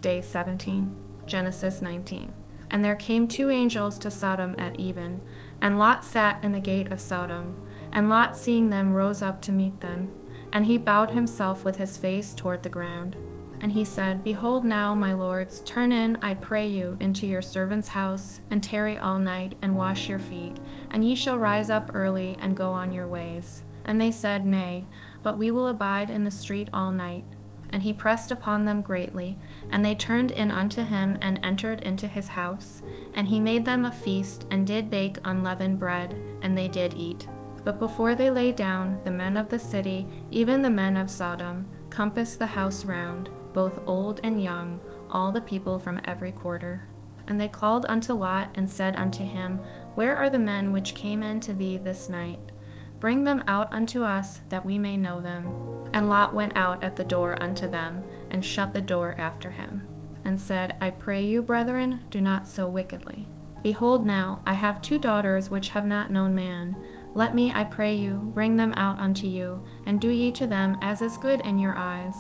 Day 17. Genesis 19. And there came 2 angels to Sodom at even, and Lot sat in the gate of Sodom. And Lot, seeing them, rose up to meet them. And he bowed himself with his face toward the ground. And he said, Behold now, my lords, turn in, I pray you, into your servant's house, and tarry all night, and wash your feet, and ye shall rise up early, and go on your ways. And they said, Nay, but we will abide in the street all night. And he pressed upon them greatly, and they turned in unto him, and entered into his house. And he made them a feast, and did bake unleavened bread, and they did eat. But before they lay down, the men of the city, even the men of Sodom, compassed the house round, both old and young, all the people from every quarter. And they called unto Lot, and said unto him, Where are the men which came in to thee this night? Bring them out unto us, that we may know them. And Lot went out at the door unto them, and shut the door after him, and said, I pray you, brethren, do not so wickedly. Behold now, I have 2 daughters which have not known man. Let me, I pray you, bring them out unto you, and do ye to them as is good in your eyes.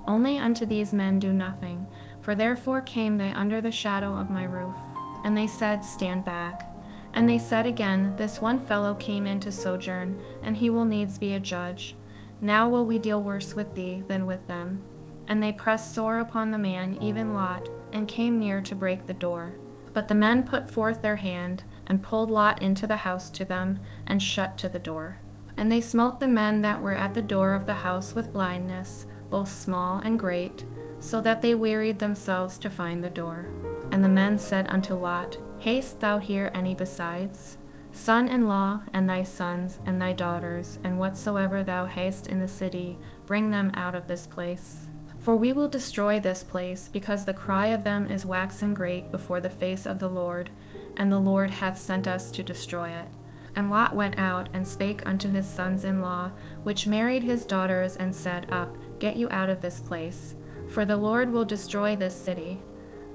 Only unto these men do nothing, for therefore came they under the shadow of my roof. And they said, Stand back. And they said again, This one fellow came in to sojourn, and he will needs be a judge. Now will we deal worse with thee than with them. And they pressed sore upon the man, even Lot, and came near to break the door. But the men put forth their hand, and pulled Lot into the house to them, and shut to the door. And they smote the men that were at the door of the house with blindness, both small and great, so that they wearied themselves to find the door. And the men said unto Lot, Hast thou here any besides? Son-in-law, and thy sons, and thy daughters, and whatsoever thou hast in the city, bring them out of this place. For we will destroy this place, because the cry of them is waxen great before the face of the Lord, and the Lord hath sent us to destroy it. And Lot went out, and spake unto his sons-in-law, which married his daughters, and said, Up, get you out of this place, for the Lord will destroy this city.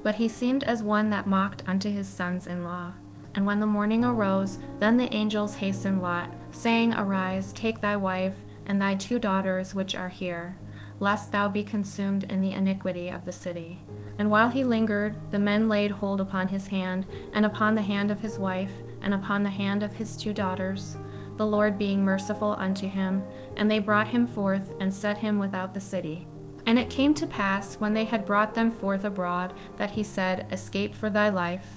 But he seemed as one that mocked unto his sons-in-law. And when the morning arose, then the angels hastened Lot, saying, Arise, take thy wife, and thy 2 daughters which are here, lest thou be consumed in the iniquity of the city. And while he lingered, the men laid hold upon his hand, and upon the hand of his wife, and upon the hand of his 2 daughters, the Lord being merciful unto him, and they brought him forth, and set him without the city. And it came to pass, when they had brought them forth abroad, that he said, Escape for thy life.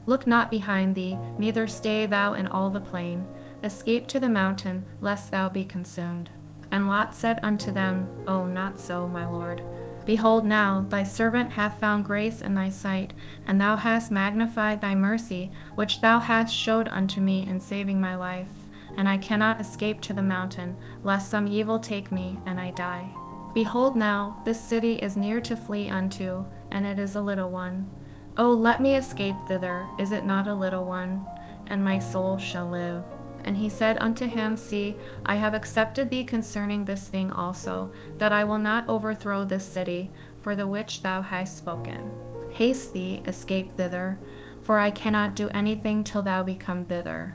Look not behind thee, neither stay thou in all the plain. Escape to the mountain, lest thou be consumed. And Lot said unto them, O, not so, my lord. Behold now, thy servant hath found grace in thy sight, and thou hast magnified thy mercy, which thou hast showed unto me in saving my life. And I cannot escape to the mountain, lest some evil take me, and I die. Behold now, this city is near to flee unto, and it is a little one. O, let me escape thither, is it not a little one? And my soul shall live. And he said unto him, See, I have accepted thee concerning this thing also, that I will not overthrow this city, for the which thou hast spoken. Haste thee, escape thither, for I cannot do anything till thou become thither.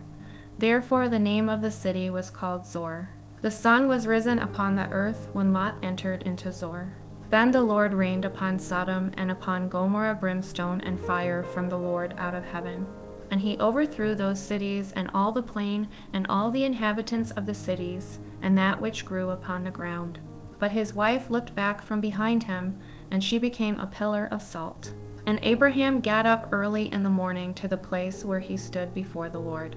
Therefore the name of the city was called Zoar. The sun was risen upon the earth when Lot entered into Zoar. Then the Lord rained upon Sodom and upon Gomorrah brimstone and fire from the Lord out of heaven. And he overthrew those cities, and all the plain, and all the inhabitants of the cities, and that which grew upon the ground. But his wife looked back from behind him, and she became a pillar of salt. And Abraham gat up early in the morning to the place where he stood before the Lord.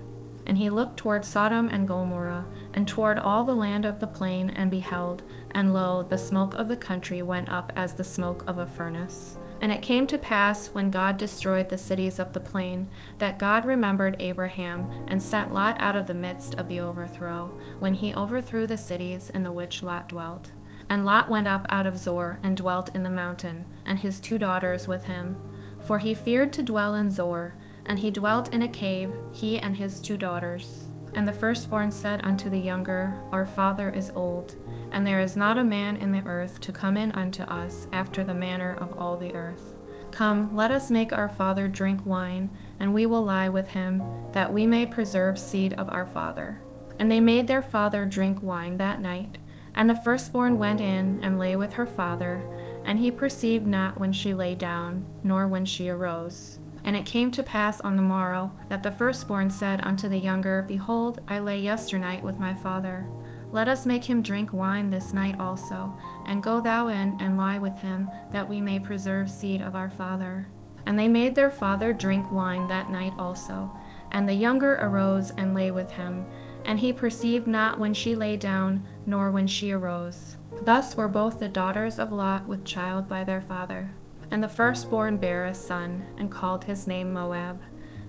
And he looked toward Sodom and Gomorrah, and toward all the land of the plain, and beheld, and lo, the smoke of the country went up as the smoke of a furnace. And it came to pass, when God destroyed the cities of the plain, that God remembered Abraham, and sent Lot out of the midst of the overthrow, when he overthrew the cities in the which Lot dwelt. And Lot went up out of Zoar, and dwelt in the mountain, and his 2 daughters with him. For he feared to dwell in Zoar, and he dwelt in a cave, he and his 2 daughters. And the firstborn said unto the younger, Our father is old, and there is not a man in the earth to come in unto us after the manner of all the earth. Come, let us make our father drink wine, and we will lie with him, that we may preserve seed of our father. And they made their father drink wine that night. And the firstborn went in and lay with her father, And he perceived not when she lay down, nor when she arose. And it came to pass on the morrow, that the firstborn said unto the younger, Behold, I lay yesternight with my father. Let us make him drink wine this night also, and go thou in and lie with him, that we may preserve seed of our father. And they made their father drink wine that night also. And the younger arose and lay with him. And he perceived not when she lay down, nor when she arose. Thus were both the daughters of Lot with child by their father. And the firstborn bare a son, and called his name Moab.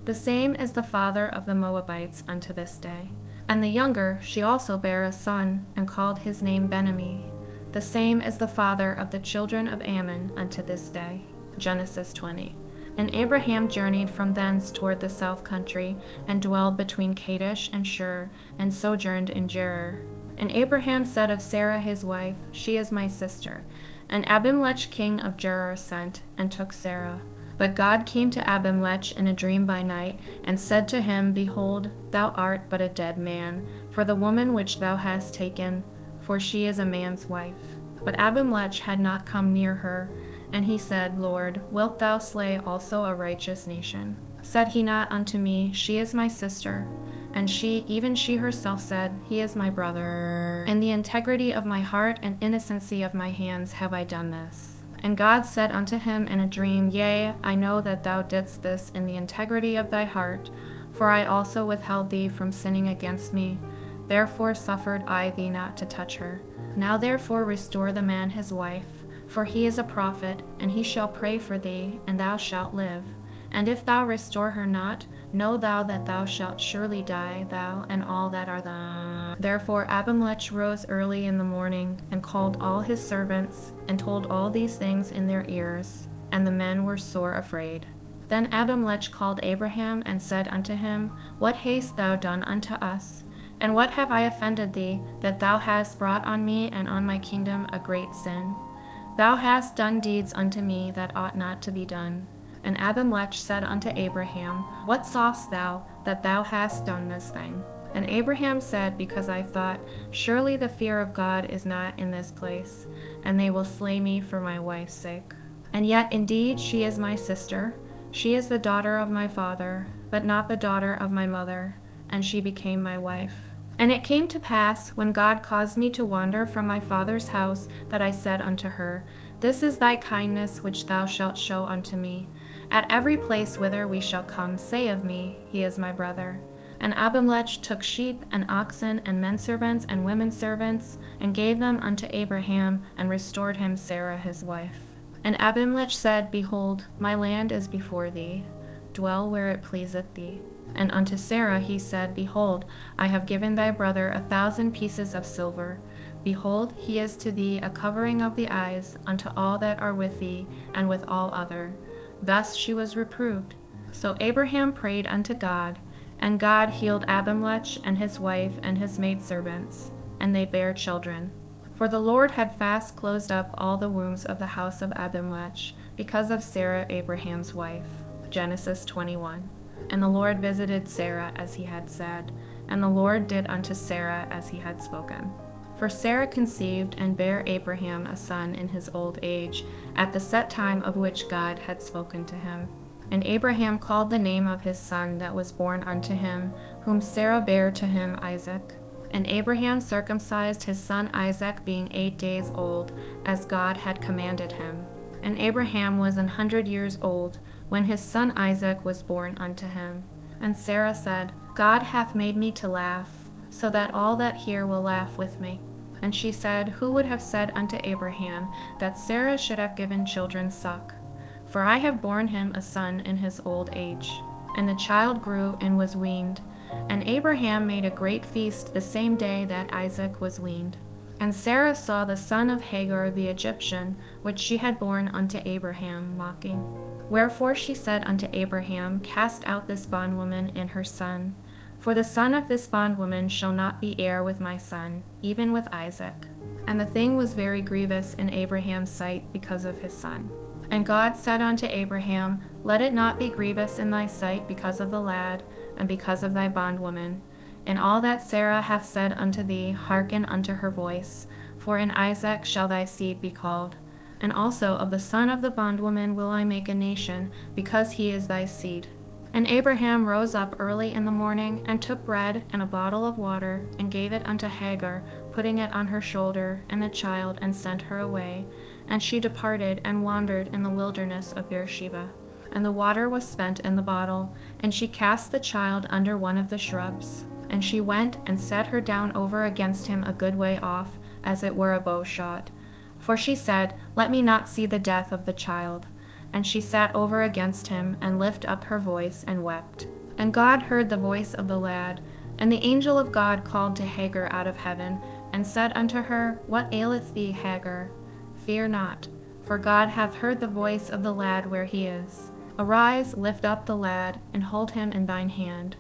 The same is the father of the Moabites unto this day. And the younger, she also bare a son, and called his name Ben-ammi. The same is the father of the children of Ammon unto this day. Genesis 20. And Abraham journeyed from thence toward the south country, and dwelled between Kadesh and Shur, and sojourned in Gerar. And Abraham said of Sarah his wife, She is my sister. And Abimelech king of Gerar sent, and took Sarah. But God came to Abimelech in a dream by night, and said to him, Behold, thou art but a dead man, for the woman which thou hast taken, for she is a man's wife. But Abimelech had not come near her, and he said, Lord, wilt thou slay also a righteous nation? Said he not unto me, She is my sister? And she, even she herself said, He is my brother. In the integrity of my heart and innocency of my hands have I done this. And God said unto him in a dream, Yea, I know that thou didst this in the integrity of thy heart, for I also withheld thee from sinning against me. Therefore suffered I thee not to touch her. Now therefore restore the man his wife, for he is a prophet, and he shall pray for thee, and thou shalt live. And if thou restore her not, know thou that thou shalt surely die, thou and all that are thine. Therefore Abimelech rose early in the morning, and called all his servants, and told all these things in their ears, and the men were sore afraid. Then Abimelech called Abraham, and said unto him, What hast thou done unto us? And what have I offended thee, that thou hast brought on me and on my kingdom a great sin? Thou hast done deeds unto me that ought not to be done. And Abimelech said unto Abraham, What sawest thou, that thou hast done this thing? And Abraham said, Because I thought, Surely the fear of God is not in this place, and they will slay me for my wife's sake. And yet indeed she is my sister. She is the daughter of my father, but not the daughter of my mother, and she became my wife. And it came to pass, when God caused me to wander from my father's house, that I said unto her, This is thy kindness which thou shalt show unto me. At every place whither we shall come, say of me, He is my brother. And Abimelech took sheep and oxen and men servants and women servants, and gave them unto Abraham, and restored him Sarah his wife. And Abimelech said, Behold, my land is before thee. Dwell where it pleaseth thee. And unto Sarah he said, Behold, I have given thy brother 1,000 pieces of silver. Behold, he is to thee a covering of the eyes unto all that are with thee, and with all other. Thus she was reproved. So Abraham prayed unto God, and God healed Abimelech and his wife and his maidservants, and they bare children. For the Lord had fast closed up all the wombs of the house of Abimelech, because of Sarah Abraham's wife. Genesis 21. And the Lord visited Sarah as he had said, and the Lord did unto Sarah as he had spoken. For Sarah conceived and bare Abraham a son in his old age, at the set time of which God had spoken to him. And Abraham called the name of his son that was born unto him, whom Sarah bare to him, Isaac. And Abraham circumcised his son Isaac, being 8 days old, as God had commanded him. And Abraham was 100 years old, when his son Isaac was born unto him. And Sarah said, God hath made me to laugh, so that all that hear will laugh with me. And she said, Who would have said unto Abraham that Sarah should have given children suck? For I have borne him a son in his old age. And the child grew and was weaned. And Abraham made a great feast the same day that Isaac was weaned. And Sarah saw the son of Hagar the Egyptian, which she had borne unto Abraham, mocking. Wherefore she said unto Abraham, Cast out this bondwoman and her son. For the son of this bondwoman shall not be heir with my son, even with Isaac. And the thing was very grievous in Abraham's sight because of his son. And God said unto Abraham, Let it not be grievous in thy sight because of the lad, and because of thy bondwoman. In all that Sarah hath said unto thee, hearken unto her voice, for in Isaac shall thy seed be called. And also of the son of the bondwoman will I make a nation, because he is thy seed. And Abraham rose up early in the morning, and took bread and a bottle of water, and gave it unto Hagar, putting it on her shoulder, and the child, and sent her away. And she departed, and wandered in the wilderness of Beersheba. And the water was spent in the bottle, and she cast the child under one of the shrubs. And she went, and sat her down over against him a good way off, as it were a bow shot. For she said, Let me not see the death of the child. And she sat over against him, and lifted up her voice, and wept. And God heard the voice of the lad. And the angel of God called to Hagar out of heaven, and said unto her, What aileth thee, Hagar? Fear not, for God hath heard the voice of the lad where he is. Arise, lift up the lad, and hold him in thine hand,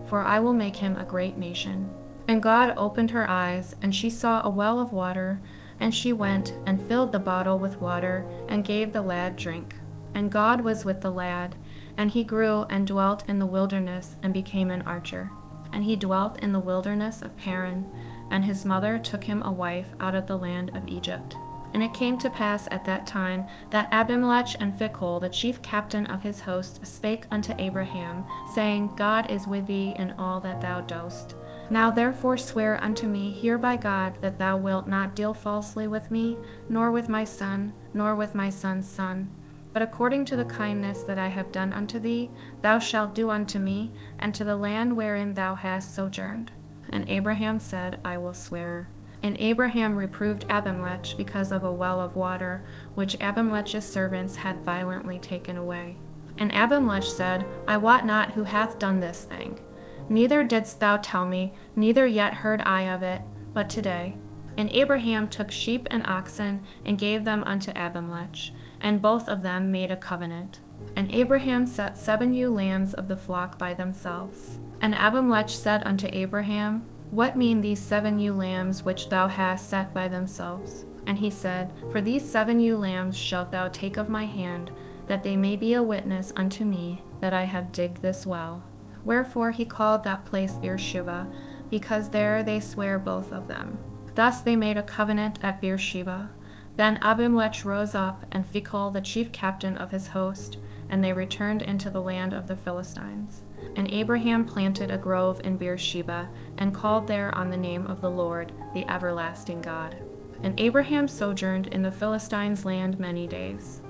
for I will make him a great nation. And God opened her eyes, and she saw a well of water, and she went, and filled the bottle with water, and gave the lad drink. And God was with the lad, and he grew, and dwelt in the wilderness, and became an archer. And he dwelt in the wilderness of Paran, and his mother took him a wife out of the land of Egypt. And it came to pass at that time that Abimelech and Phicol, the chief captain of his host, spake unto Abraham, saying, God is with thee in all that thou dost. Now therefore swear unto me here by God that thou wilt not deal falsely with me, nor with my son, nor with my son's son. But according to the kindness that I have done unto thee, thou shalt do unto me, and to the land wherein thou hast sojourned. And Abraham said, I will swear. And Abraham reproved Abimelech because of a well of water, which Abimelech's servants had violently taken away. And Abimelech said, I wot not who hath done this thing. Neither didst thou tell me, neither yet heard I of it, but today. And Abraham took sheep and oxen, and gave them unto Abimelech, and both of them made a covenant. And Abraham set 7 ewe lambs of the flock by themselves. And Abimelech said unto Abraham, What mean these 7 ewe lambs which thou hast set by themselves? And he said, For these 7 ewe lambs shalt thou take of my hand, that they may be a witness unto me that I have digged this well. Wherefore he called that place Beersheba, because there they sware both of them. Thus they made a covenant at Beersheba. Then Abimelech rose up, and Phicol the chief captain of his host, and they returned into the land of the Philistines. And Abraham planted a grove in Beersheba, and called there on the name of the Lord, the everlasting God. And Abraham sojourned in the Philistines' land many days.